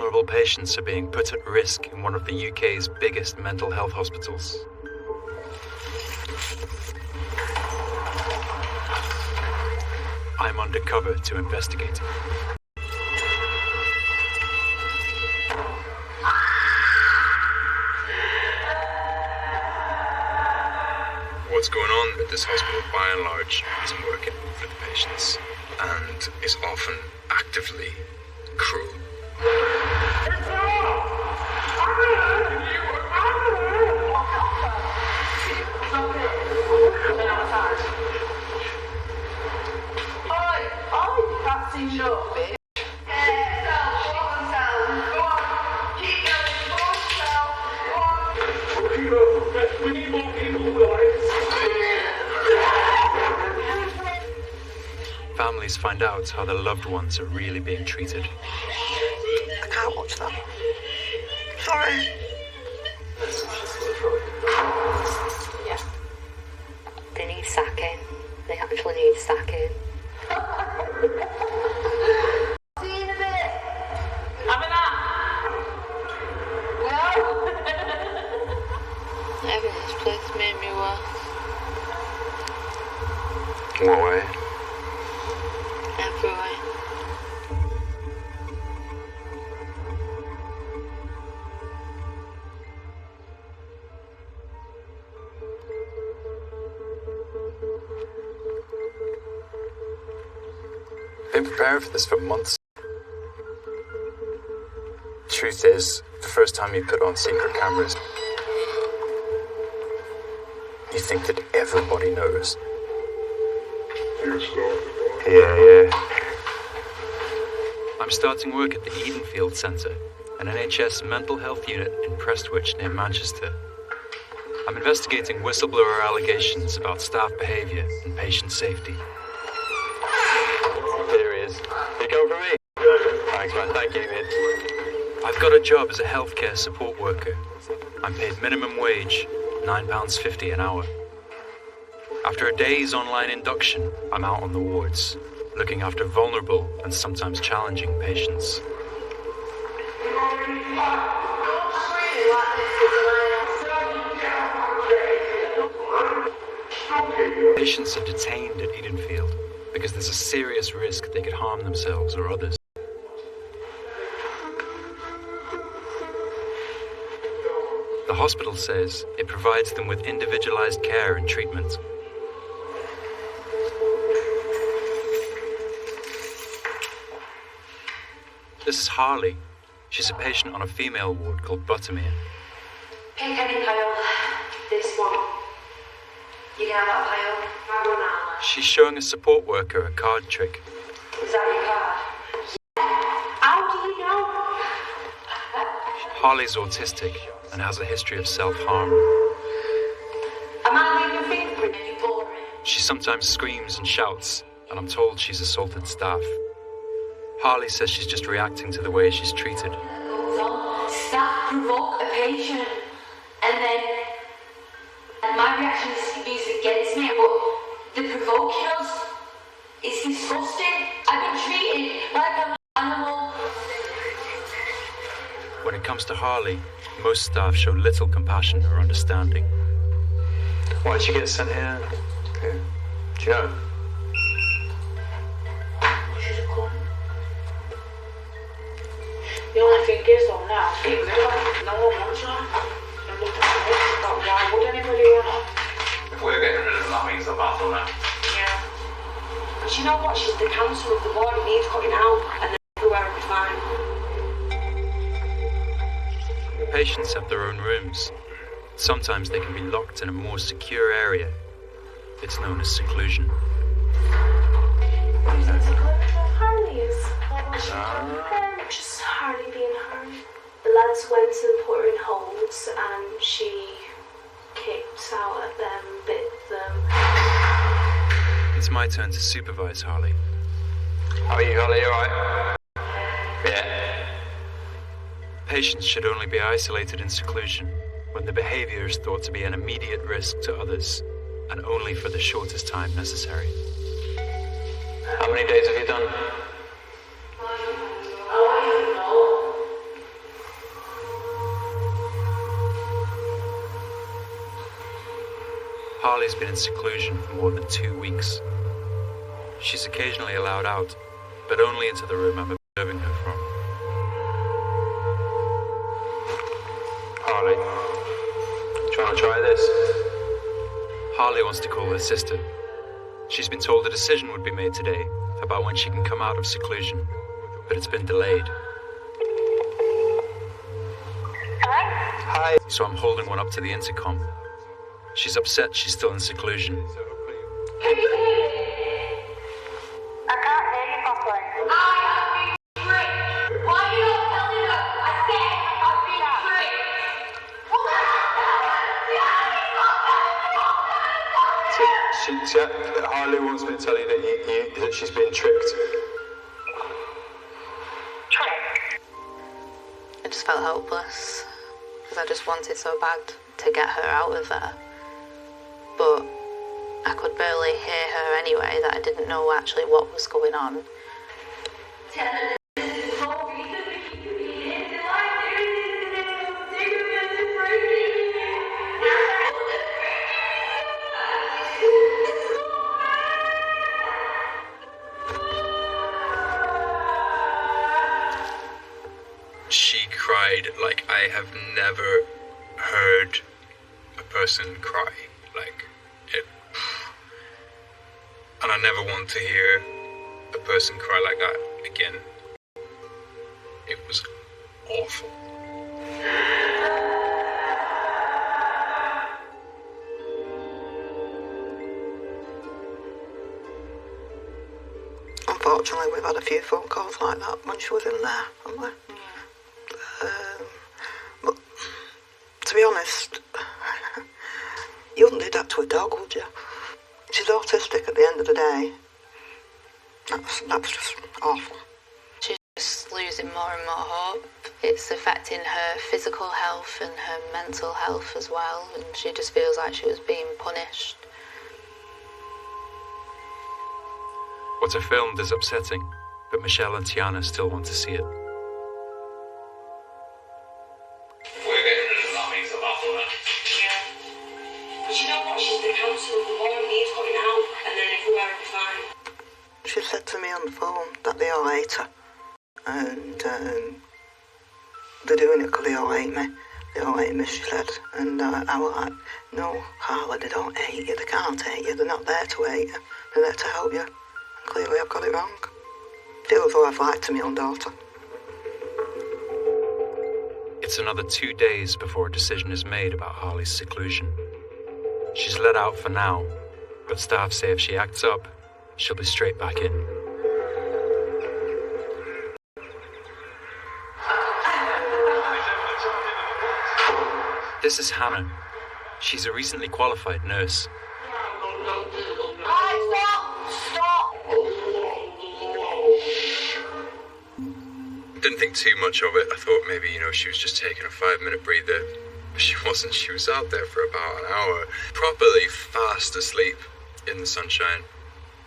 vulnerable patients are being put at risk in one of the UK's biggest mental health hospitals. I'm undercover to investigate. What's going on at this hospital, by and large, isn't working for the patients, and is often actively cruel. Families find out how their loved ones are really being treated. I can't watch that. Sorry. Yeah. They need sacking. They actually need sacking. See you in a bit. Having that? No. Every this place made me worse. What way? Every way. Been preparing for this for months. Truth is, the first time you put on secret cameras, you think that everybody knows. Yeah. I'm starting work at the Edenfield Centre, an NHS mental health unit in Prestwich near Manchester. I'm investigating whistleblower allegations about staff behaviour and patient safety. There he is. You come for me? Thanks, man. Thank you, mate. I've got a job as a healthcare support worker. I'm paid minimum wage, £9.50 an hour. After a day's online induction, I'm out on the wards, looking after vulnerable and sometimes challenging patients. Patients are detained at Edenfield because there's a serious risk they could harm themselves or others. The hospital says it provides them with individualized care and treatment. This is Harley. She's a patient on a female ward called Buttermere. Pick any pile. This one. You can have that pile. I run out. She's showing a support worker a card trick. Is that your card? How do you know? Harley's autistic and has a history of self-harm. Am I leaving your fingerprint and you boring? She sometimes screams and shouts, and I'm told she's assaulted staff. Harley says she's just reacting to the way she's treated. Staff provoke a patient, and then my reaction is used against me, but they're provoking us. It's disgusting. I've been treated like I'm an animal. When it comes to Harley, most staff show little compassion or understanding. Why did she get sent here? Do you know? She's a cunt. The only thing is though now, get rid of her. No one wants her. And look at this, but why would anybody want her? If we're getting rid of them, that means they're battle now. Yeah. But you know what? She's the cancer of the body. Needs cutting out, and then everywhere will be fine. Patients have their own rooms. Sometimes they can be locked in a more secure area. It's known as seclusion. Harley is. Just Harley being Harley. The lads went and put her in holds and she kicked out at them, bit them. It's my turn to supervise Harley. How are you, Holly? You alright? Yeah. Patients should only be isolated in seclusion when the behavior is thought to be an immediate risk to others, and only for the shortest time necessary. How many days have you done? Harley's been in seclusion for more than 2 weeks. She's occasionally allowed out, but only into the room I'm observing her from. Harley, do you want to try this? Harley wants to call her sister. She's been told a decision would be made today about when she can come out of seclusion, but it's been delayed. Hi. So I'm holding one up to the intercom. She's upset she's still in seclusion. I can't hear you properly. I have been tricked. Why are you not telling her? I said I've been tricked. Harley wants me to tell you that she's been tricked. I just felt hopeless because I just wanted so bad to get her out of there. But I could barely hear her anyway, that I didn't know actually what was going on. She cried like I have never heard a person cry. Like it. And I never want to hear a person cry like that again. It was awful. Unfortunately, we've had a few phone calls like that when she was in there, haven't we? But to be honest, you wouldn't do that to a dog, would you? She's autistic at the end of the day. That's just awful. She's just losing more and more hope. It's affecting her physical health and her mental health as well, and she just feels like she was being punished. What I filmed is upsetting, but Michelle and Tiana still want to see it. We're getting rid of that means a lot for her. Yeah. But you know what? She's the counsellor. The warrant needs coming out, and then everywhere will be fine. She said to me on the phone that they all hate her. And they're doing it because they all hate me. They all hate me, she said. And I was like, no, Harley, they don't hate you. They can't hate you. They're not there to hate you. They're there to help you. And clearly I've got it wrong. Feel as though I've lied to my own daughter. It's another 2 days before a decision is made about Harley's seclusion. She's let out for now, but staff say if she acts up, she'll be straight back in. This is Hannah. She's a recently qualified nurse. Stop! Didn't think too much of it. I thought maybe, she was just taking a 5-minute breather. She wasn't. She was out there for about an hour, properly fast asleep in the sunshine,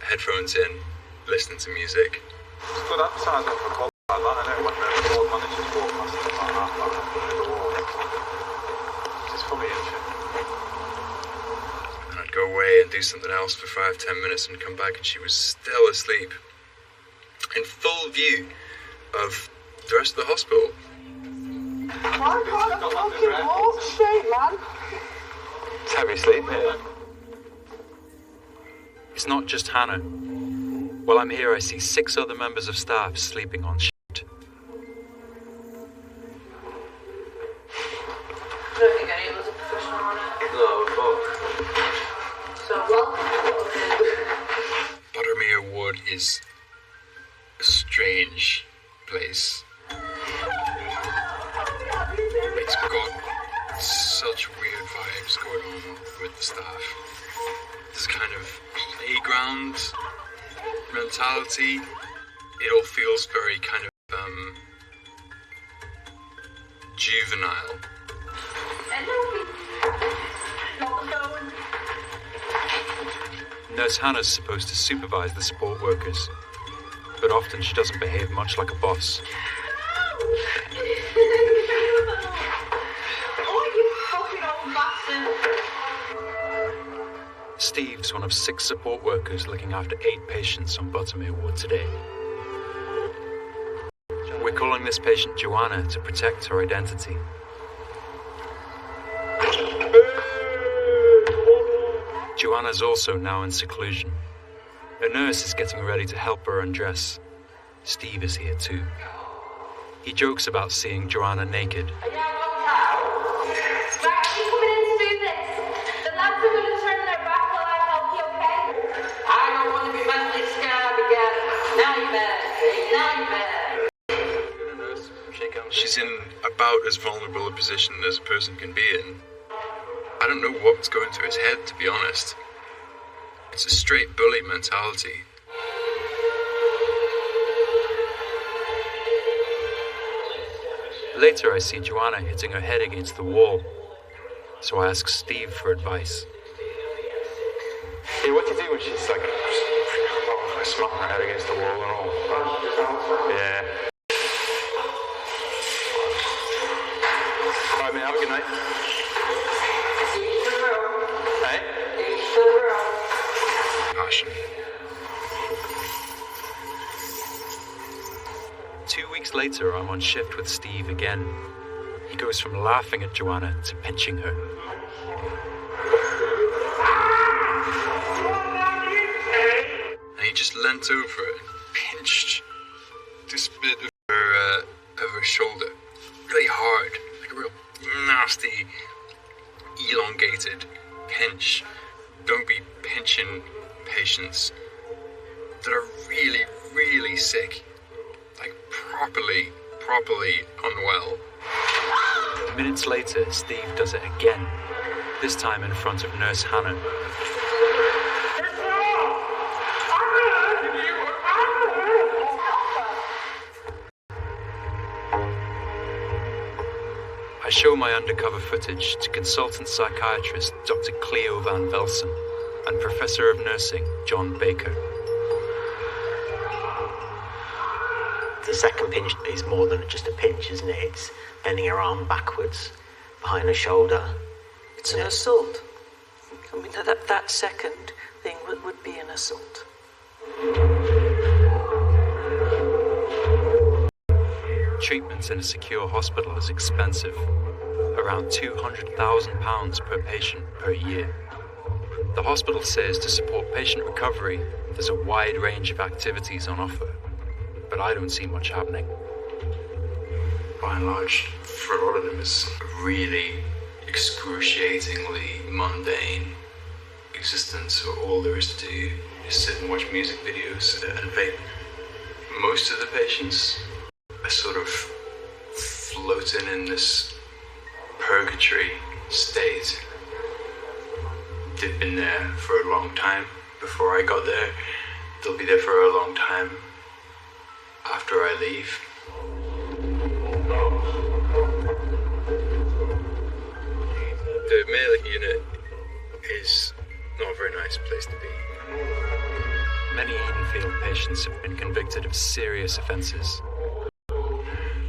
headphones in, listening to music. It's good advertising for calls like that, isn't it? When the board managers walk past it like that, in the wall. It's funny, isn't it? And I'd go away and do something else for 5-10 minutes and come back and she was still asleep. In full view of the rest of the hospital. Why can't I fucking walk straight, man? It's heavy sleep here. It's not just Hannah. While I'm here, I see 6 other members of staff sleeping on shit. I don't think any of us are professional on it. No, fuck. So welcome. Buttermere Wood is a strange place. It's got such weird vibes going on with the staff. This kind of playground mentality. It all feels very kind of juvenile. Nurse Hannah's supposed to supervise the support workers, but often she doesn't behave much like a boss. Steve's one of 6 support workers looking after 8 patients on Buttermere Ward today. We're calling this patient Joanna to protect her identity. Joanna's also now in seclusion. A nurse is getting ready to help her undress. Steve is here too. He jokes about seeing Joanna naked. Right, are you coming in to do this? The lads are going to turn their back while I help you, okay? I don't want to be mentally scarred again. Now you're bad. She's in about as vulnerable a position as a person can be in. I don't know what's going through his head, to be honest. It's a straight bully mentality. Later, I see Joanna hitting her head against the wall. So I ask Steve for advice. Yeah, what do you do when she's like, smacking her head against the wall and all? Yeah. Alright, mate, have a good night. Hey? Passion. 2 weeks later, I'm on shift with Steve again. He goes from laughing at Joanna to pinching her. And he just leant over and pinched this bit of her shoulder. Really hard, like a real nasty, elongated pinch. Don't be pinching patients that are really, really sick. Like properly unwell. Minutes later, Steve does it again. This time in front of Nurse Hannah. I show my undercover footage to consultant psychiatrist Dr. Cleo Van Velsen and Professor of Nursing John Baker. The second pinch is more than just a pinch, isn't it? It's bending her arm backwards behind her shoulder. It's an assault. I mean, that second thing would be an assault. Treatment in a secure hospital is expensive, around £200,000 per patient per year. The hospital says to support patient recovery, there's a wide range of activities on offer, but I don't see much happening. By and large, for a lot of them, it's a really excruciatingly mundane existence, so all there is to do is sit and watch music videos and vape. Most of the patients are sort of floating in this purgatory state. They've been there for a long time before I got there. They'll be there for a long time after I leave. The male unit is not a very nice place to be. Many Edenfield patients have been convicted of serious offences.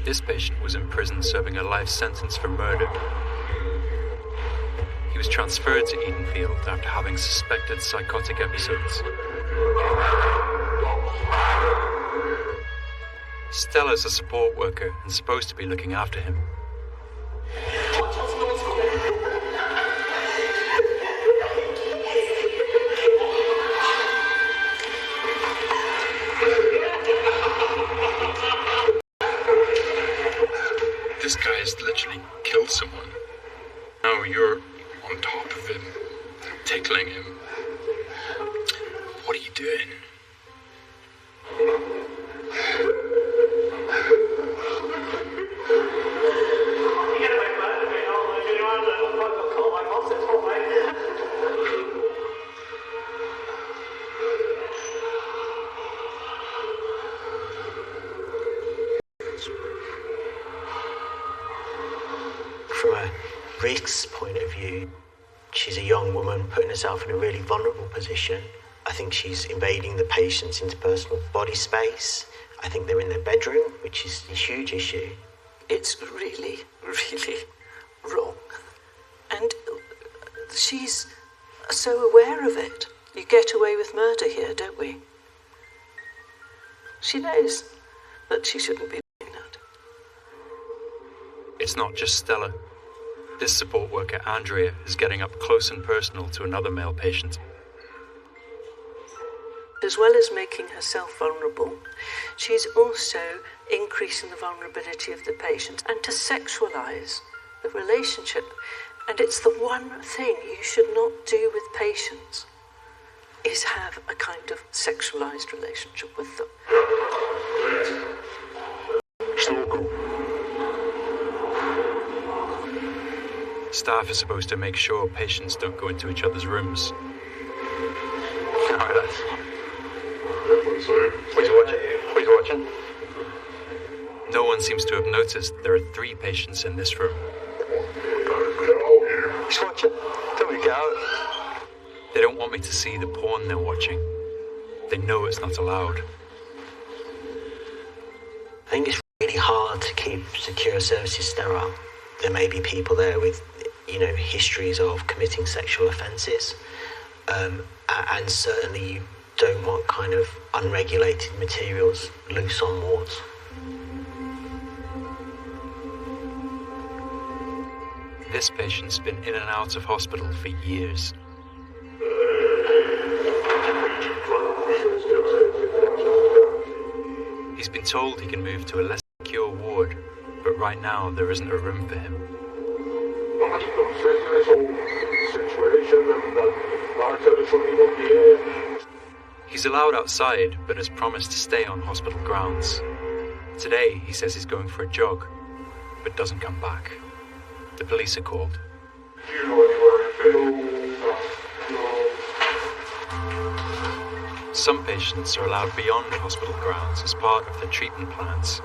This patient was in prison serving a life sentence for murder. He was transferred to Edenfield after having suspected psychotic episodes. Stella's a support worker and supposed to be looking after him. This guy has literally killed someone. Now you're on top of him, tickling him. What are you doing? From a risk's point of view, she's a young woman putting herself in a really vulnerable position. I think she's invading the patient's interpersonal body space. I think they're in their bedroom, which is a huge issue. It's really, really wrong. And she's so aware of it. You get away with murder here, don't we? She knows that she shouldn't be doing that. It's not just Stella. This support worker, Andrea, is getting up close and personal to another male patient. As well as making herself vulnerable, she's also increasing the vulnerability of the patient and to sexualize the relationship. And it's the one thing you should not do with patients, is have a kind of sexualized relationship with them. Staff are supposed to make sure patients don't go into each other's rooms. What are you watching? No one seems to have noticed there are 3 patients in this room. He's watching. Don't we get out? They don't want me to see the porn they're watching. They know it's not allowed. I think it's really hard to keep secure services sterile. There may be people there with, histories of committing sexual offences, and certainly you don't want kind of unregulated materials loose on wards. This patient's been in and out of hospital for years. He's been told he can move to a less secure ward, but right now there isn't a room for him. He's allowed outside, but has promised to stay on hospital grounds. Today, he says he's going for a jog, but doesn't come back. The police are called. Some patients are allowed beyond hospital grounds as part of their treatment plans.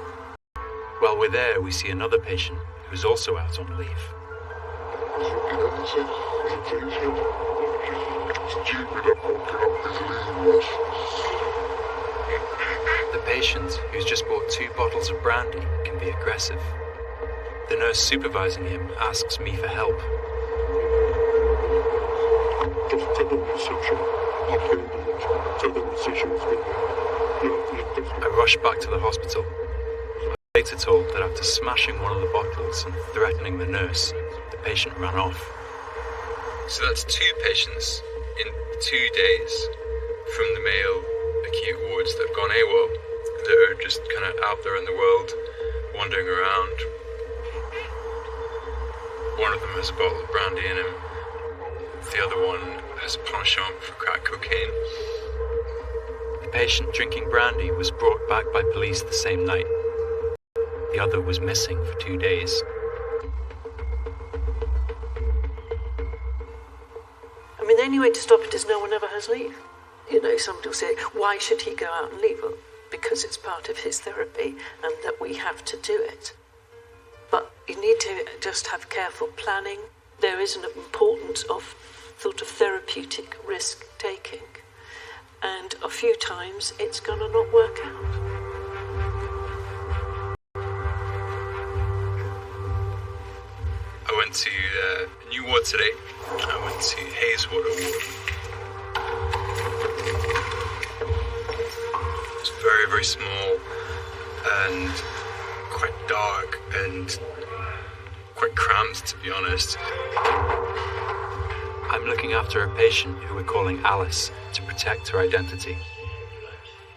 While we're there, we see another patient who's also out on leave. The patient, who's just bought 2 bottles of brandy, can be aggressive. The nurse supervising him asks me for help. I rush back to the hospital. I'm later told that after smashing one of the bottles and threatening the nurse, the patient ran off. So that's 2 patients in 2 days from the Mayo acute wards that have gone AWOL, that are just kind of out there in the world, wandering around. One of them has a bottle of brandy in him. The other one has a penchant for crack cocaine. The patient drinking brandy was brought back by police the same night. The other was missing for 2 days. I mean, the only way to stop it is no one ever has leave. Somebody will say, why should he go out and leave? Well, because it's part of his therapy and that we have to do it. But you need to just have careful planning. There is an importance of sort of therapeutic risk taking. And a few times it's going to not work out. I went to a new ward today. I went to Hayeswater ward. It's very, very small and quite dark and quite cramped, to be honest. I'm looking after a patient who we're calling Alice to protect her identity.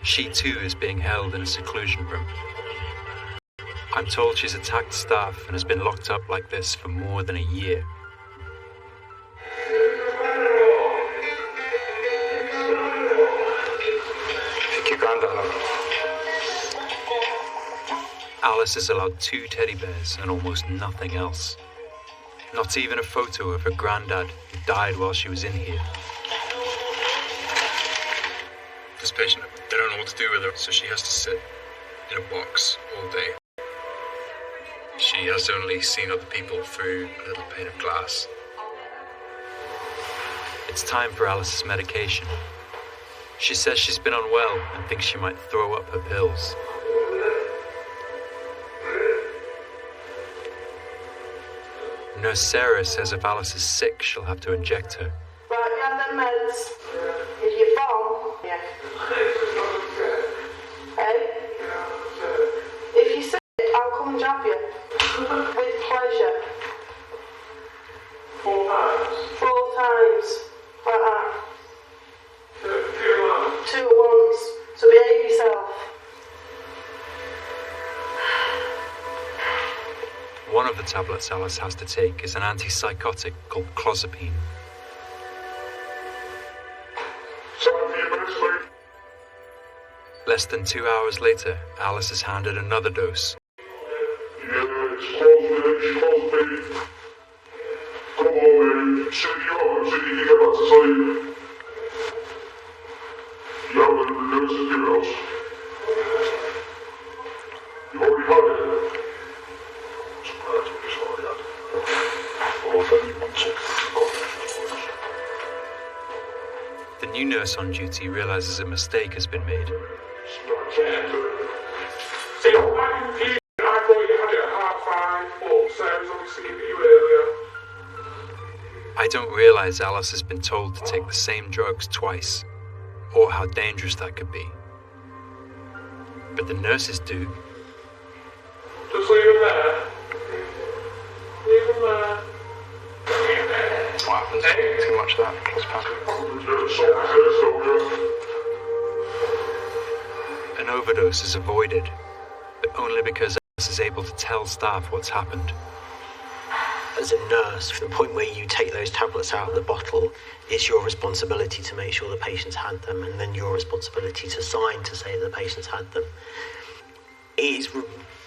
She too is being held in a seclusion room. I'm told she's attacked staff and has been locked up like this for more than a year. Alice is allowed 2 teddy bears and almost nothing else. Not even a photo of her granddad who died while she was in here. This patient, they don't know what to do with her, so she has to sit in a box all day. She has only seen other people through a little pane of glass. It's time for Alice's medication. She says she's been unwell and thinks she might throw up her pills. Nurse Sarah says if Alice is sick, she'll have to inject her. Alice, if you're from, yeah. Hey? If you say it, I'll come and jab you. With pleasure. 4 times. 4 times. Like that. 2 at once. 2 at once. So behave yourself. One of the tablets Alice has to take is an antipsychotic called clozapine. Less than 2 hours later, Alice is handed another dose. Yeah, it's close, Come on, mate. Shut you up so you can get back to sleep. Yeah, but the nurse has given us. You already had it. I'm surprised when you already had it. Well, then you want to. The new nurse on duty realizes a mistake has been made. See, I'm confused. I thought you had it at 5:30, but Sarah's obviously given you earlier. I don't realize Alice has been told to take the same drugs twice, or how dangerous that could be. But the nurses do. Just leave him there. Leave him there. What happens? Too much of that clozapine. An overdose is avoided, but only because Alice is able to tell staff what's happened. As a nurse, from the point where you take those tablets out of the bottle, it's your responsibility to make sure the patient's had them, and then your responsibility to sign to say the patient's had them. It is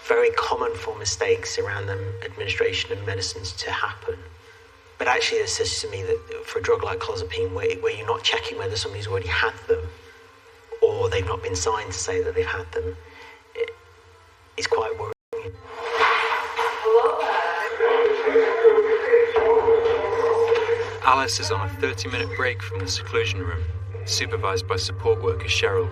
very common for mistakes around the administration of medicines to happen. But actually it says to me that for a drug like clozapine, where you're not checking whether somebody's already had them, or they've not been signed to say that they've had them, it's quite worrying. Alice is on a 30-minute break from the seclusion room, supervised by support worker Cheryl.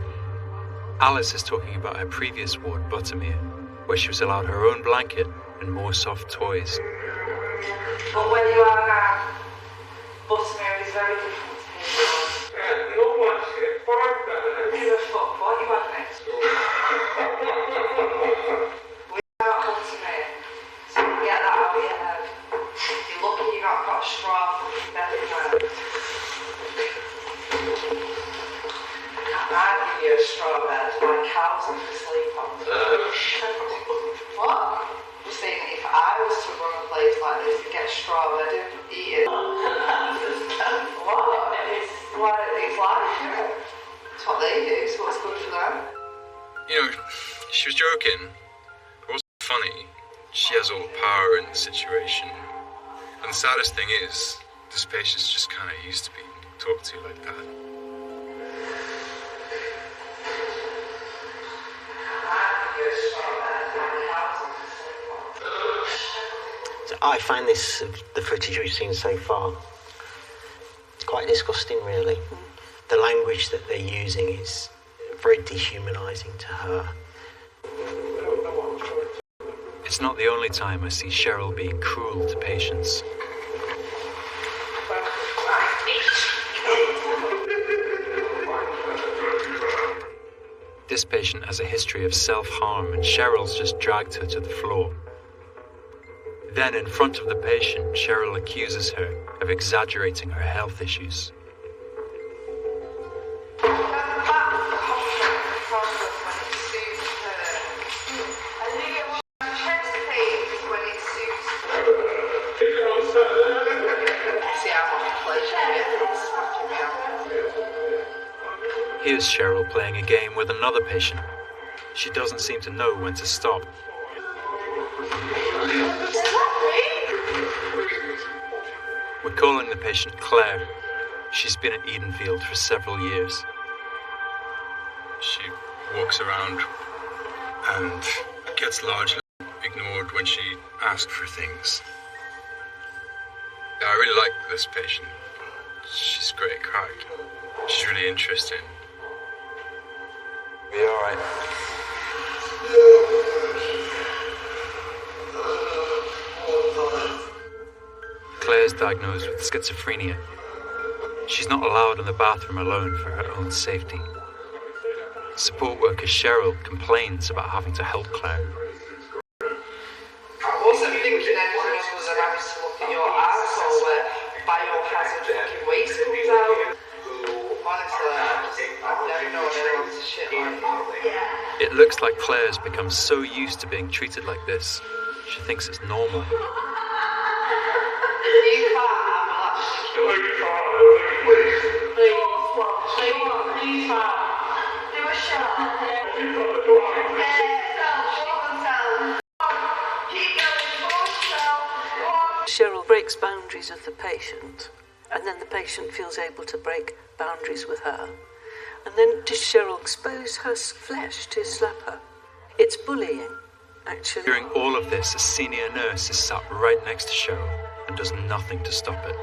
Alice is talking about her previous ward, Buttermere, where she was allowed her own blanket and more soft toys. But when you are Buttermere is very different to his. Yeah, no blanket, 5 better. Give a fuck what you had next door. We got Buttermere, so you get that out of your head. You're lucky you got a straw from your bed there. I'd give you a straw bed like cows have to sleep on. What? Just saying that if I was to run a place like this, to get straw bed and eat it. What? It's life, isn't it? It's what they do, so what's good for them? You know, she was joking. It wasn't funny. She has all the power in the situation. And the saddest thing is, this patient's just kind of used to being talked to like that. So I find this, the footage we've seen so far, quite disgusting really. The language that they're using is very dehumanising to her. It's not the only time I see Cheryl being cruel to patients. This patient has a history of self-harm and Cheryl's just dragged her to the floor. Then in front of the patient, Cheryl accuses her of exaggerating her health issues. Here's Cheryl playing a game with another patient. She doesn't seem to know when to stop. We're calling the patient Claire. She's been at Edenfield for several years. She walks around and gets largely ignored when she asks for things. I really like this patient. She's great crack. She's really interesting. Be alright. Claire's diagnosed with schizophrenia. She's not allowed in the bathroom alone for her own safety. Support worker Cheryl complains about having to help Claire. I wasn't thinking anyone else was having to look at your arsehole where biohazard fucking waste comes out. Honestly, I've never known anyone to shit like that. It looks like Claire's become so used to being treated like this, she thinks it's normal. You can't have Please, do a shot. Keep going, Cheryl breaks boundaries of the patient, and then the patient feels able to break boundaries with her. And then does Cheryl expose her flesh to slap her? It's bullying, actually. During all of this, a senior nurse is sat right next to Cheryl and does nothing to stop it.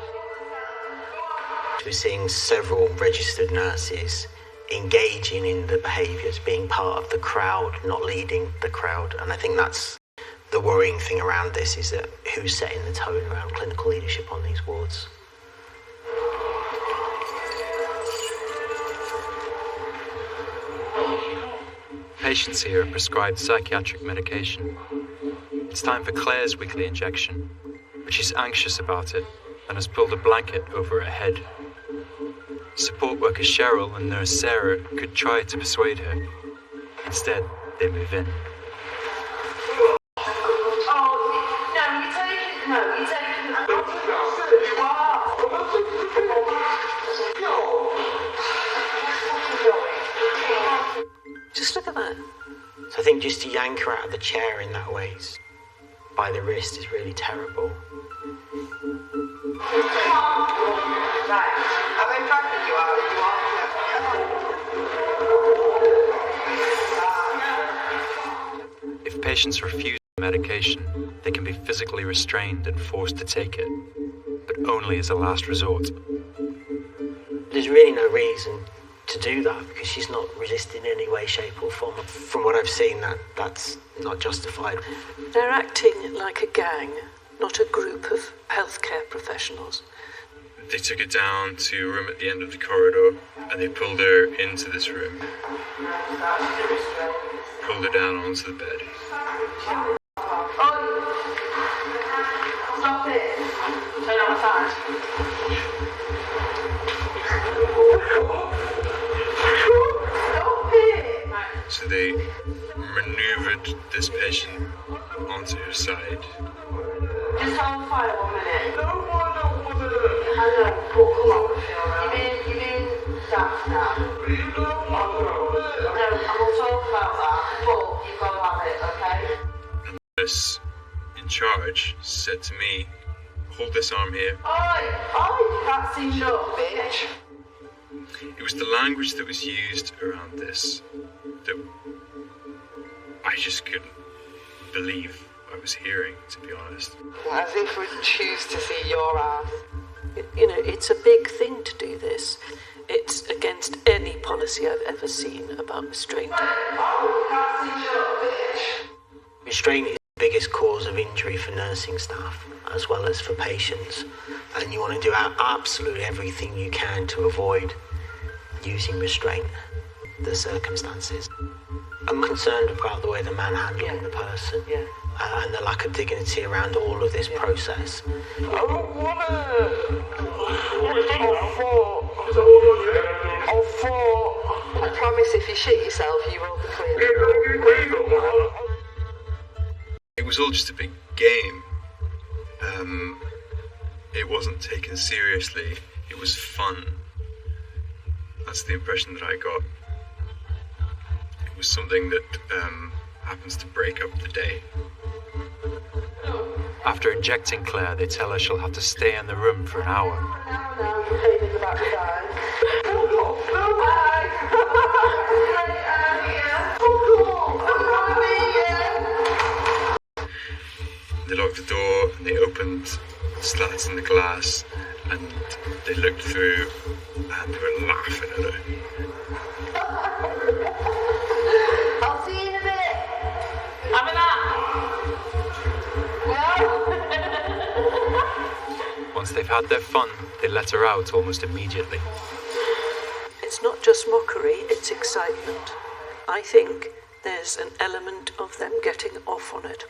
We're seeing several registered nurses engaging in the behaviours, being part of the crowd, not leading the crowd. And I think that's the worrying thing around this, is that who's setting the tone around clinical leadership on these wards. Patients here are prescribed psychiatric medication. It's time for Claire's weekly injection, but she's anxious about it and has pulled a blanket over her head. Support worker Cheryl and nurse Sarah could try to persuade her. Instead, they move in. Just look at that. So I think just to yank her out of the chair in that way, by the wrist, is really terrible. Right, I've been dragging you out. If patients refuse medication, they can be physically restrained and forced to take it, but only as a last resort. There's really no reason to do that because she's not resisting in any way, shape or form. From what I've seen, that's not justified. They're acting like a gang, not a group of healthcare professionals. They took her down to a room at the end of the corridor and they pulled her into this room. Pulled her down onto the bed. Stop it. Turn outside. So they maneuvered this patient onto her side. Just hold fire 1 minute. I know, but come on. You mean that now? No, I will talk about that, but you've got to have it, okay? And the nurse in charge said to me, "Hold this arm here." Oi, that's enough, bitch. It was the language that was used around this that I just couldn't believe I was hearing, to be honest. As if we'd choose to see your ass. It's a big thing to do this. It's against any policy I've ever seen about restraint. Restraint is the biggest cause of injury for nursing staff, as well as for patients. And you want to do absolutely everything you can to avoid using restraint, the circumstances. I'm concerned about the way the man handling the person and the lack of dignity around all of this process. I don't want it. I promise if you shit yourself, you will be clear. It was all just a big game. It wasn't taken seriously. It was fun. That's the impression that I got. It was something that happens to break up the day. After injecting Claire, they tell her she'll have to stay in the room for an hour. They locked the door and they opened slats in the glass and they looked through and they were laughing at her. I'll see you in a bit. Have a nap. Once they've had their fun, They let her out almost immediately. It's not just mockery, it's excitement. I think there's an element of them getting off on it.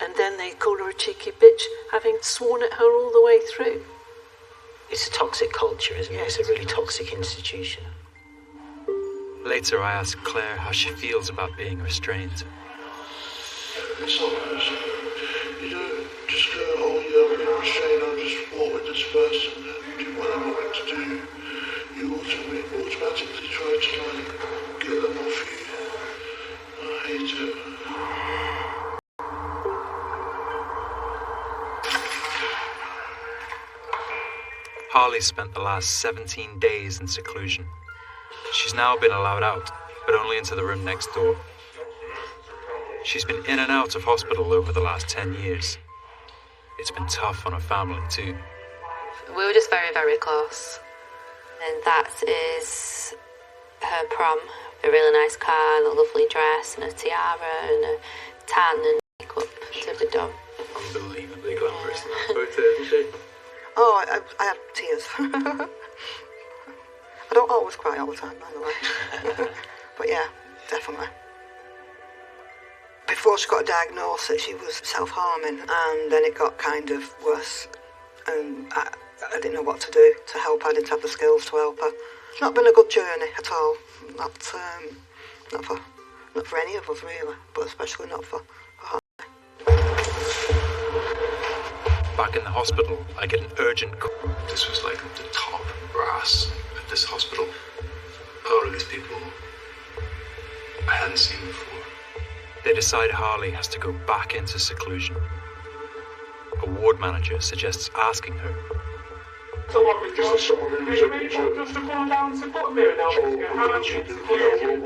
And then they call her a cheeky bitch, having sworn at her all the way through. It's a toxic culture, isn't it? It's a really toxic institution. Later, I asked Claire how she feels about being restrained. It's not nice. You don't just go, oh yeah, I'm being restrained, I'll just walk with this person and do what I'm wanting to do. You automatically try to get them off you. I hate it. Harley spent the last 17 days in seclusion. She's now been allowed out, but only into the room next door. She's been in and out of hospital over the last 10 years. It's been tough on her family too. We were just very, very close. And that is her prom. A really nice car and a lovely dress and a tiara and a tan and makeup to be done. Unbelievably glamorous in that photo, isn't she? Oh, I have tears. I don't always cry all the time, by the way. But yeah, definitely. Before she got a diagnosis, she was self-harming, and then it got kind of worse. And I didn't know what to do to help her. I didn't have the skills to help her. It's not been a good journey at all. Not for any of us really, but especially not for her. Back in the hospital, I get an urgent call. This was like the top brass at this hospital. A lot of these people I hadn't seen before. They decide Harley has to go back into seclusion. A ward manager suggests asking her. So what, we just someone who's able to... Just to come down to put a mirror now. So we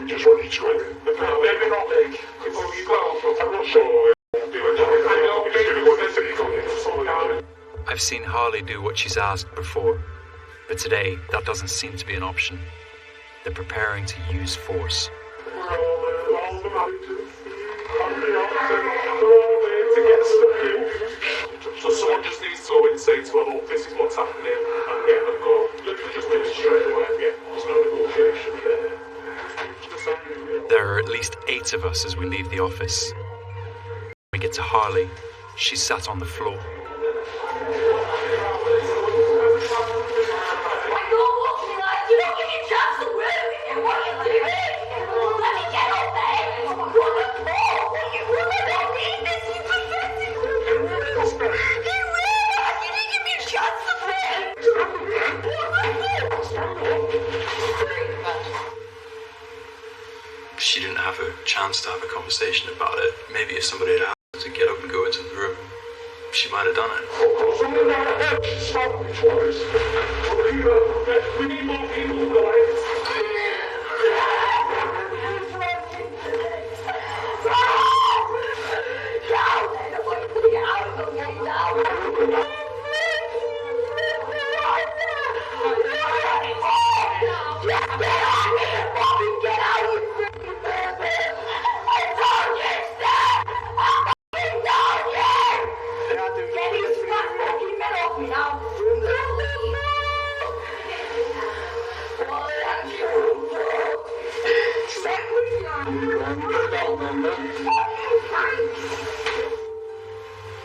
just want you to end it. No, maybe not me. Before you go, I'm not sure. I've seen Harley do what she's asked before, but today that doesn't seem to be an option. They're preparing to use force. So someone just needs to go in and say to her, look, this is what's happening, and get them go. Literally just do it straight away. Yeah, there's no negotiation there. There are at least 8 of us as we leave the office. When we get to Harley, she's sat on the floor. She didn't have a chance to have a conversation about it. Maybe if somebody had asked her to get up and go into the room, she might have done it. We need more people in the life.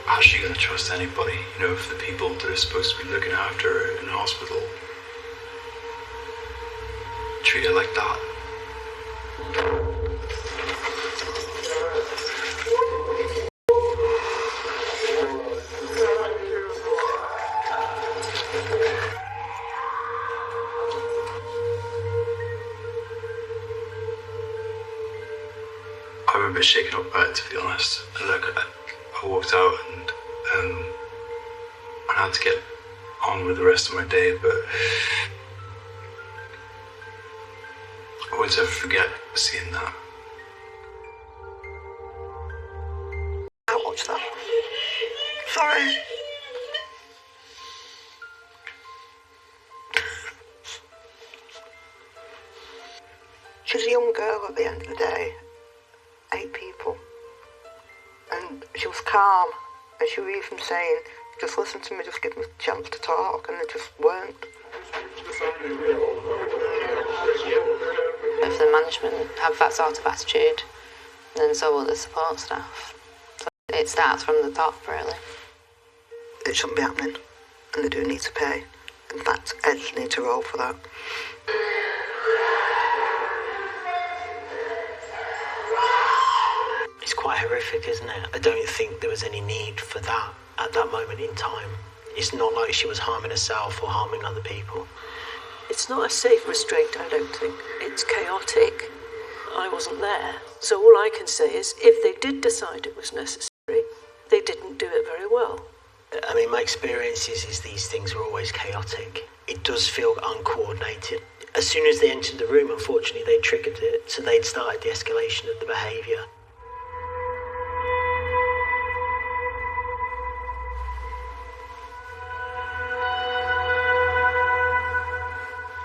How's she going to trust anybody, you know, if the people that are supposed to be looking after her in the hospital treat her like that? I was a bit shaken up by it, to be honest. Look, I walked out and I had to get on with the rest of my day, but I won't ever forget seeing that. I watched that. Sorry. She was a young girl at the end of the day. 8 people. And she was calm. And she was even saying, Just listen to me, just give me a chance to talk, and they just weren't. If the management have that sort of attitude, then so will the support staff. So it starts from the top, really. It shouldn't be happening, and they do need to pay. In fact, Eds need to roll for that. It's quite horrific, isn't it? I don't think there was any need for that at that moment in time. It's not like she was harming herself or harming other people. It's not a safe restraint, I don't think. It's chaotic. I wasn't there. So all I can say is, if they did decide it was necessary, they didn't do it very well. I mean, my experience is these things were always chaotic. It does feel uncoordinated. As soon as they entered the room, unfortunately, they triggered it, so they'd started the escalation of the behaviour.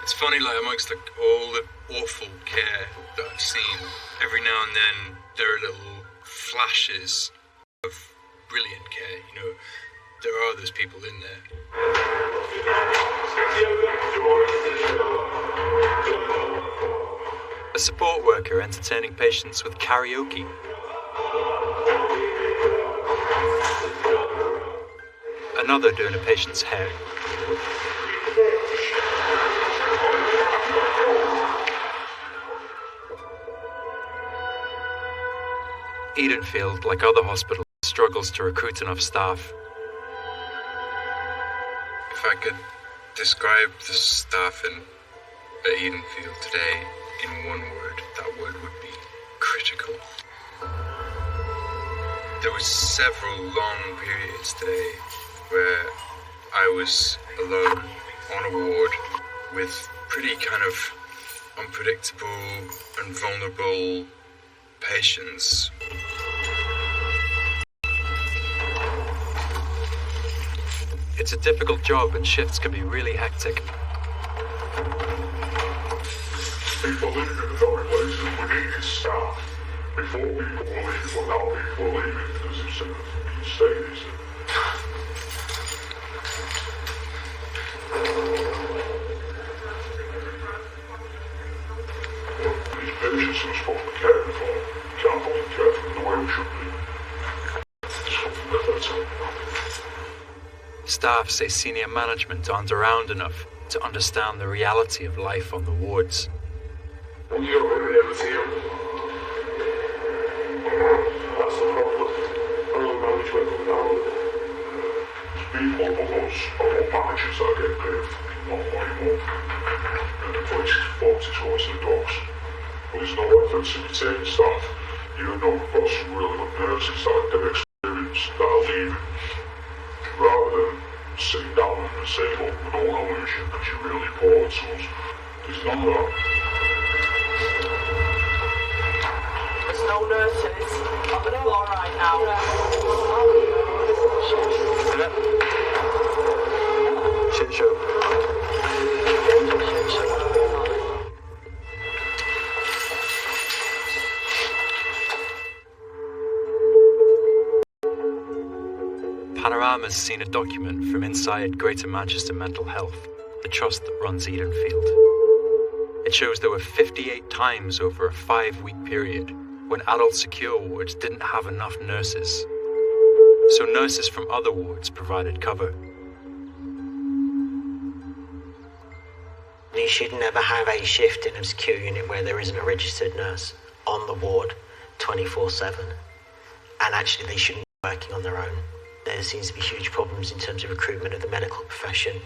It's funny, like, amongst all the awful care that I've seen, every now and then there are little flashes of brilliant care, you know. There are those people in there. A support worker entertaining patients with karaoke. Another doing a patient's hair. Edenfield, like other hospitals, struggles to recruit enough staff. If I could describe the staffing at Edenfield today in one word, that word would be critical. There were several long periods today where I was alone on a ward with pretty kind of unpredictable and vulnerable patients. It's a difficult job and shifts can be really hectic. People leaving the very places we needed staff. Before people were leaving, but now people are leaving because it's in the states. These patients are supposed to be cared for. Can't hold care for them the way we should be. Something pathetic. Staff say senior management aren't around enough to understand the reality of life on the wards. You don't really ever see them. That's the problem. Early management of now. People above us are all managers that are getting paid not what you want. And the place is fucked, it's always the dogs. But there's no effort to retain staff. Even though we've got some really good nurses that are dead experienced that are leaving. Rather than sitting down and saying, look, we don't want to lose you because you're really important to us. There's none of that. There's no nurses on the floor right now. Shit show. Panorama's seen a document from inside Greater Manchester Mental Health, the trust that runs Edenfield. It shows there were 58 times over a 5-week period when adult secure wards didn't have enough nurses. So nurses from other wards provided cover. You should never have a shift in a secure unit where there isn't a registered nurse on the ward 24/7. And actually they shouldn't be working on their own. There seems to be huge problems in terms of recruitment of the medical profession.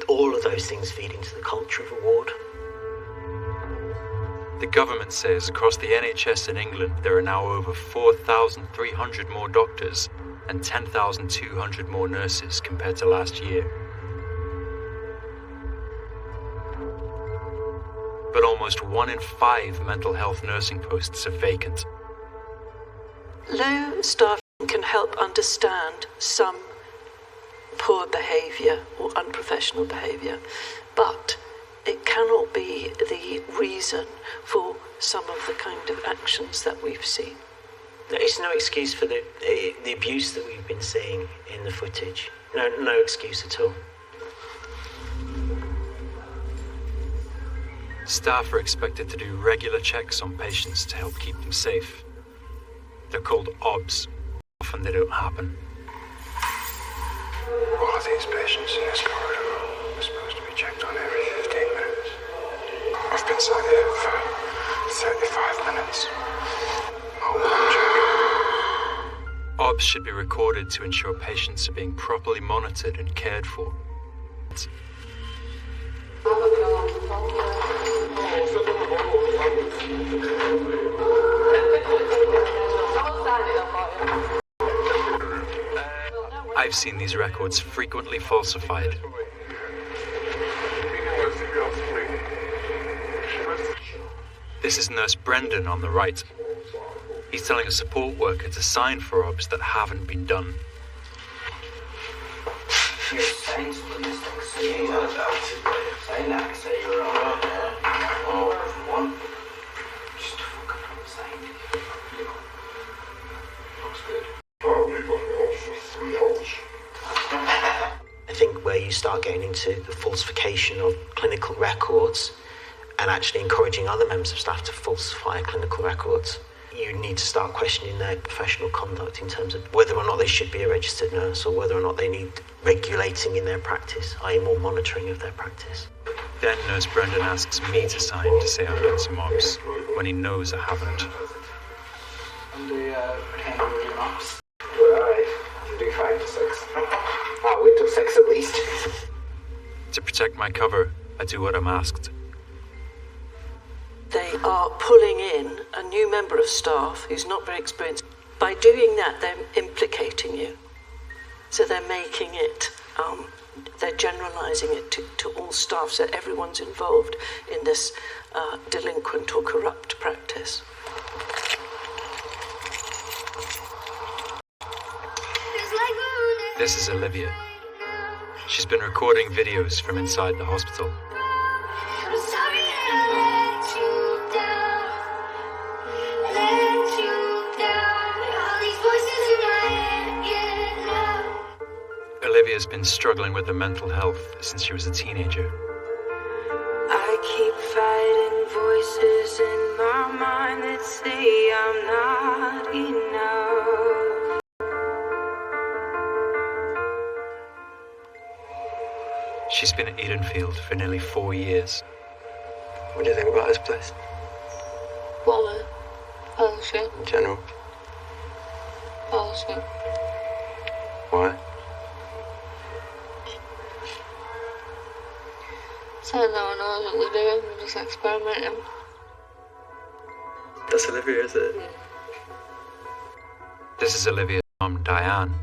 All of those things feed into the culture of a ward. The government says across the NHS in England there are now over 4,300 more doctors and 10,200 more nurses compared to last year. But almost 1 in 5 mental health nursing posts are vacant. Low staffing can help understand some poor behaviour or unprofessional behaviour, but it cannot be the reason for some of the kind of actions that we've seen. It's no excuse for the abuse that we've been seeing in the footage. No excuse at all. Staff are expected to do regular checks on patients to help keep them safe. They're called OBS. Often they don't happen. All of these patients in this corridor are supposed to be checked on every 15 minutes. I've been sat here for 35 minutes. Oh, OBS should be recorded to ensure patients are being properly monitored and cared for. I've seen these records frequently falsified. This is Nurse Brendan on the right. He's telling a support worker to sign for OBS that haven't been done. You're saying something that's saying that, say you're all one. Just fucking saying. Looks good. I think where you start getting into the falsification of clinical records and actually encouraging other members of staff to falsify clinical records, you need to start questioning their professional conduct in terms of whether or not they should be a registered nurse or whether or not they need regulating in their practice, i.e. more monitoring of their practice. Then Nurse Brendan asks me to sign to say I've done some OBS, when he knows I haven't. And the kangaroo maps. Alright, do 5 to 6. We took 6 at least. To protect my cover, I do what I'm asked. They are pulling in a new member of staff who's not very experienced. By doing that, they're implicating you. So they're making it, they're generalising it to all staff, so everyone's involved in this delinquent or corrupt practice. This is Olivia. She's been recording videos from inside the hospital. Olivia's been struggling with her mental health since she was a teenager. I keep fighting voices in my mind that say I'm not enough. She's been at Edenfield for nearly 4 years. What do you think about this place? What? Bullshit. In general? Bullshit. Why? So no one knows what they're doing, they're just experimenting. That's Olivia, is it? This is Olivia's mum, Diane.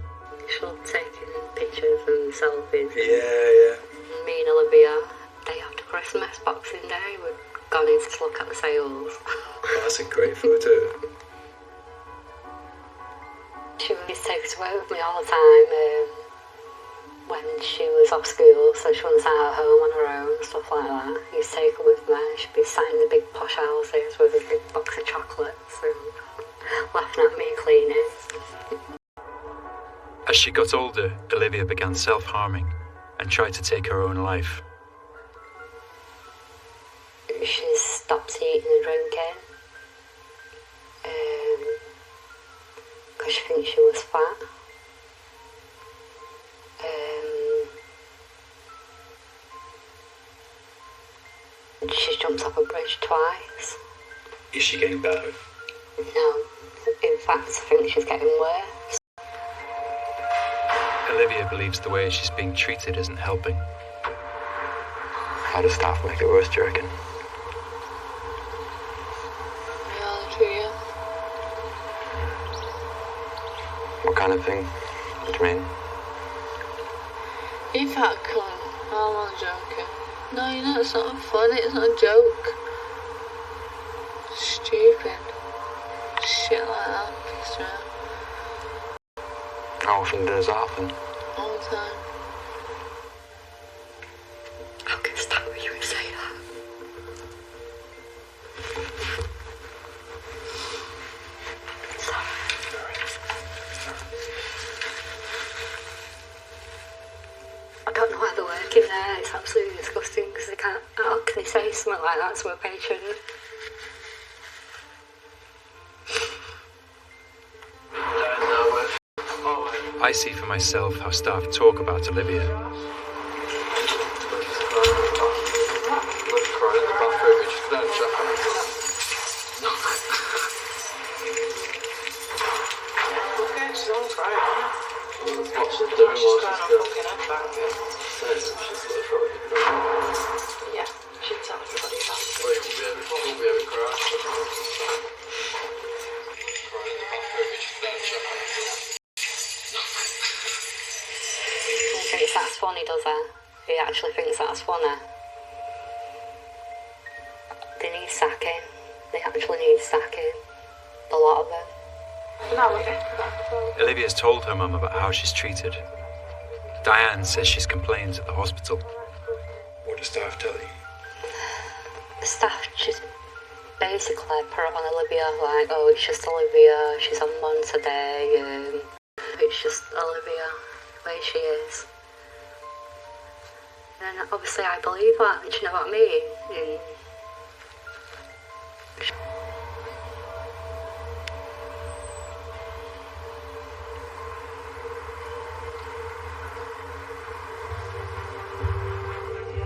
She'll taking pictures and selfies. Yeah. Me and Olivia, day after Christmas, Boxing Day, we've gone in to look at the sales. Oh, that's a great photo. She always takes away with me all the time when she was off school, so she wasn't at home on her own and stuff like that. I used to take her with me. She'd be sat in the big posh houses with a big box of chocolates and laughing at me cleaning. As she got older, Olivia began self-harming and tried to take her own life. She stopped eating and drinking because she thinks she was fat. She's jumped off a bridge twice. Is she getting better? No. In fact, I think she's getting worse. Olivia believes the way she's being treated isn't helping. How does staff make it worse, do you reckon? Yeah. What kind of thing? What do you mean? You fat cunt. I'm not joking. No, you know, it's not funny, it's not a joke. Stupid. Shit like that, piss around. How often does that happen? All the time. How can stop when you say that? Sorry. like that to a patient. I see for myself how staff talk about Olivia. Yeah, she'd tell everybody about it. He thinks that's funny, does he? He actually thinks that's funny. They need sacking. They actually need sacking. A lot of them. Olivia's told her mum about how she's treated. Diane says she's complained at the hospital. What does staff tell you? The staff just basically put it on Olivia, like, oh, it's just Olivia, she's on one today, it's just Olivia, the way she is. And then obviously I believe that, do you know what I mean?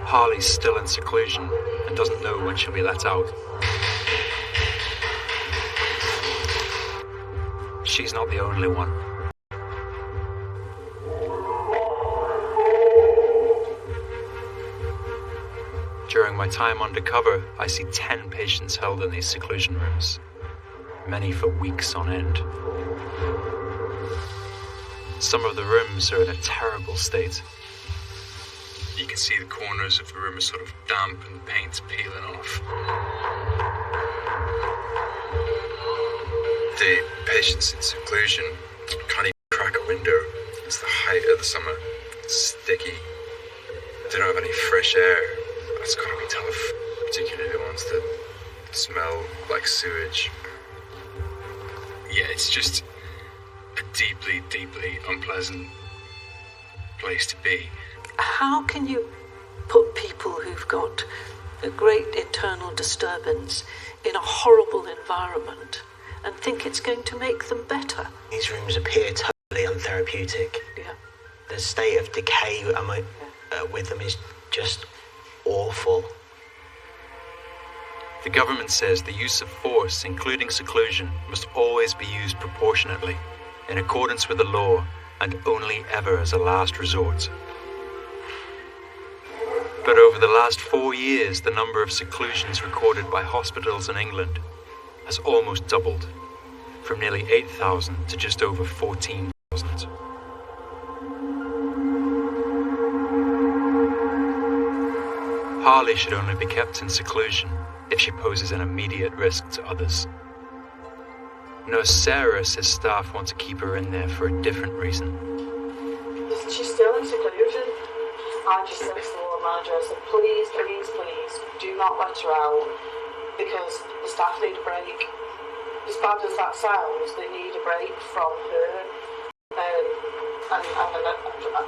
Harley's still in seclusion and doesn't know when she'll be let out. She's not the only one. During my time undercover, I see 10 patients held in these seclusion rooms, many for weeks on end. Some of the rooms are in a terrible state. You can see the corners of the room are sort of damp and paint peeling off. The patients in seclusion can't even crack a window. It's the height of the summer. It's sticky. They don't have any fresh air. It's gotta be tough, particularly the ones that smell like sewage. Yeah, it's just a deeply, deeply unpleasant place to be. How can you put people who've got a great internal disturbance in a horrible environment and think it's going to make them better? These rooms appear totally untherapeutic. Yeah. The state of decay with them is just awful. The government says the use of force, including seclusion, must always be used proportionately, in accordance with the law, and only ever as a last resort. But over the last 4 years, the number of seclusions recorded by hospitals in England has almost doubled, from nearly 8,000 to just over 14,000. Harley should only be kept in seclusion if she poses an immediate risk to others. Nurse Sarah says staff want to keep her in there for a different reason. She's still in seclusion. I just said to the ward manager, I said, please, please, please, do not let her out, because the staff need a break. As bad as that sounds, they need a break from her. And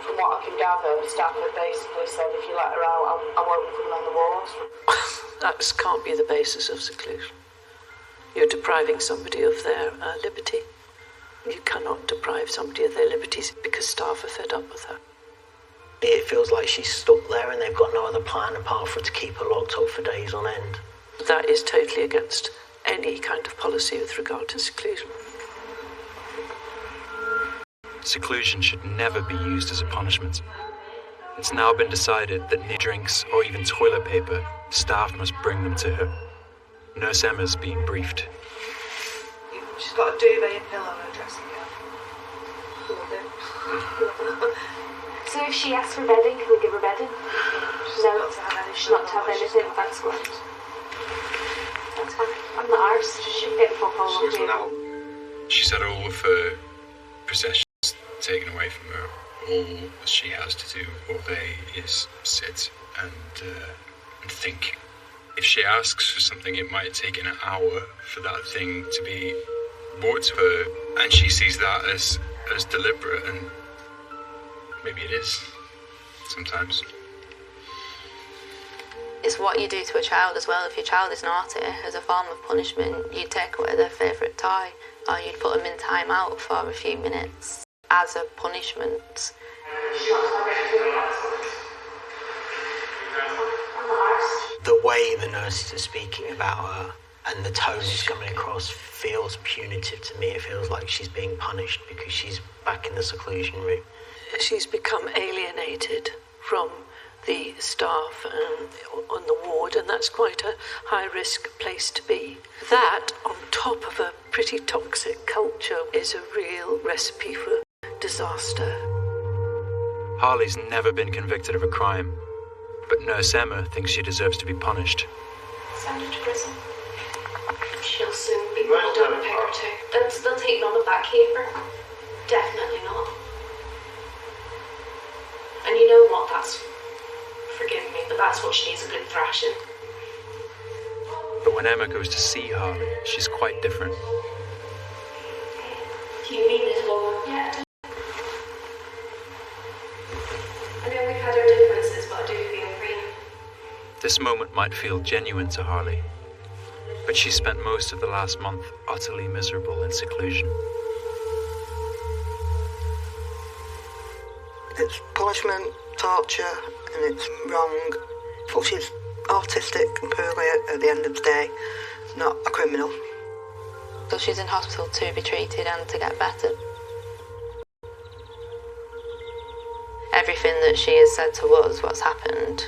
from what I can gather, staff have basically said, if you let her out, I won't put them on the wards. That can't be the basis of seclusion. You're depriving somebody of their liberty. You cannot deprive somebody of their liberties because staff are fed up with her. It feels like she's stuck there and they've got no other plan apart from to keep her locked up for days on end. That is totally against any kind of policy with regard to seclusion. Seclusion should never be used as a punishment. It's now been decided that near drinks or even toilet paper, staff must bring them to her. Nurse Emma's being briefed. She's got a duvet and pillow in her dressing gown. So if she asks for bedding, can we give her bedding? She's not to have anything. She's not to have anything. That's good. That's fine. I'm not arsed. She should get fuck all So of you. now, she's had all of her possessions taken away from her. All that she has to do all day is sit and think. If she asks for something, it might take an hour for that thing to be brought to her, and she sees that as deliberate, and maybe it is sometimes. It's what you do to a child as well. If your child is naughty, as a form of punishment, you'd take away their favourite toy, or you'd put them in time out for a few minutes as a punishment. The way the nurses are speaking about her and the tone is coming across feels punitive to me. It feels like she's being punished because she's back in the seclusion room. She's become alienated from the staff on the ward, and that's quite a high-risk place to be. That, on top of a pretty toxic culture, is a real recipe for disaster. Harley's never been convicted of a crime, but Nurse Emma thinks she deserves to be punished. Send her to prison. She'll soon be rolled down a peg or two. They'll take none of that caper. Definitely not. And you know what? Forgive me, but that's what she needs, a good thrashing. But when Emma goes to see Harley, she's quite different. You mean this woman? Yeah. I know we've had our differences, but I do feel for you. This moment might feel genuine to Harley, but she spent most of the last month utterly miserable in seclusion. It's punishment, torture, and it's wrong. But she's autistic and poorly at the end of the day, not a criminal. So she's in hospital to be treated and to get better. Everything that she has said to us, what's happened,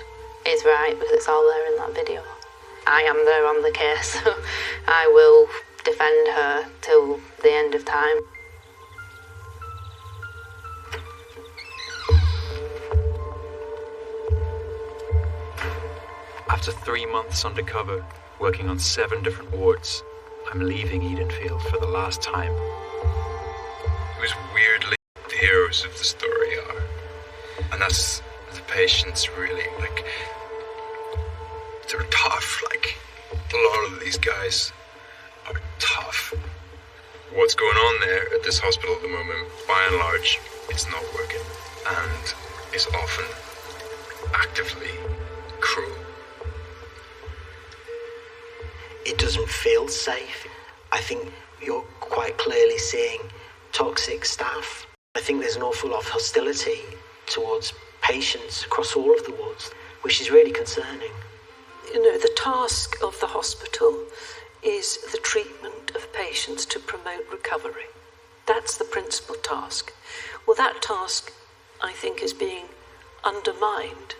is right, because it's all there in that video. I am there on the case, so I will defend her till the end of time. After 3 months undercover, working on 7 different wards, I'm leaving Edenfield for the last time. It was weirdly the heroes of the story are. And that's the patients really, they're tough, a lot of these guys are tough. What's going on there at this hospital at the moment, by and large, it's not working, and is often actively cruel. It doesn't feel safe. I think you're quite clearly seeing toxic staff. I think there's an awful lot of hostility towards patients across all of the wards, which is really concerning. You know, the task of the hospital is the treatment of patients to promote recovery. That's the principal task. Well, that task, I think, is being undermined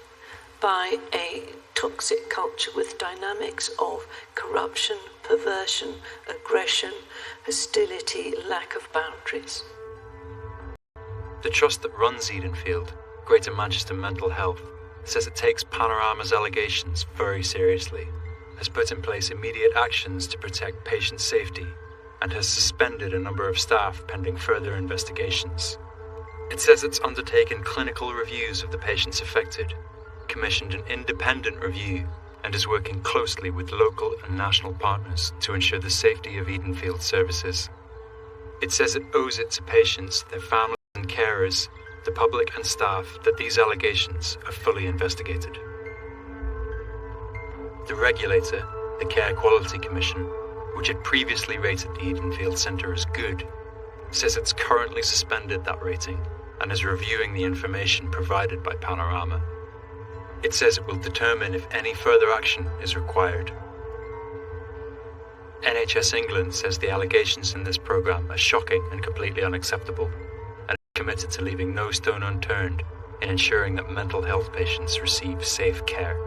by a toxic culture with dynamics of corruption, perversion, aggression, hostility, lack of boundaries. The trust that runs Edenfield, Greater Manchester Mental Health, says it takes Panorama's allegations very seriously, has put in place immediate actions to protect patient safety, and has suspended a number of staff pending further investigations. It says it's undertaken clinical reviews of the patients affected, commissioned an independent review, and is working closely with local and national partners to ensure the safety of Edenfield services. It says it owes it to patients, their families and carers, the public and staff that these allegations are fully investigated. The regulator, the Care Quality Commission, which had previously rated the Edenfield Centre as good, says it's currently suspended that rating and is reviewing the information provided by Panorama. It says it will determine if any further action is required. NHS England says the allegations in this programme are shocking and completely unacceptable, and is committed to leaving no stone unturned in ensuring that mental health patients receive safe care.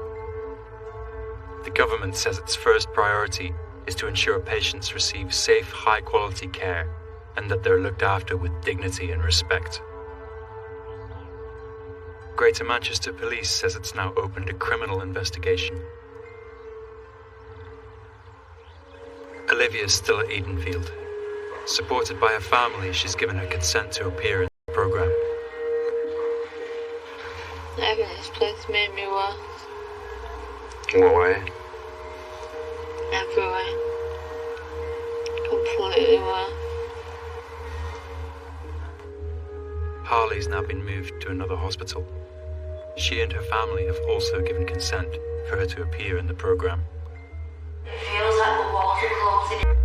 The government says its first priority is to ensure patients receive safe, high-quality care and that they're looked after with dignity and respect. Greater Manchester Police says it's now opened a criminal investigation. Olivia's still at Edenfield. Supported by her family, she's given her consent to appear in the programme. This place made me worse. In what way? Every way. Completely worse. Harley's now been moved to another hospital. She and her family have also given consent for her to appear in the programme. It feels like the walls are closing in.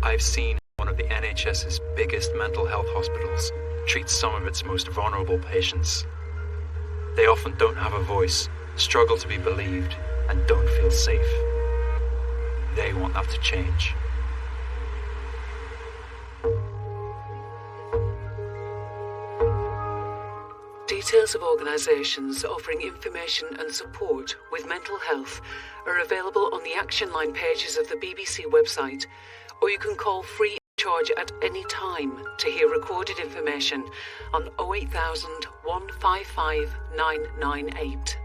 I've seen one of the NHS's biggest mental health hospitals treat some of its most vulnerable patients. They often don't have a voice, struggle to be believed, and don't feel safe. They want that to change. Details of organisations offering information and support with mental health are available on the Action Line pages of the BBC website, or you can call free of charge at any time to hear recorded information on 08000 155 998.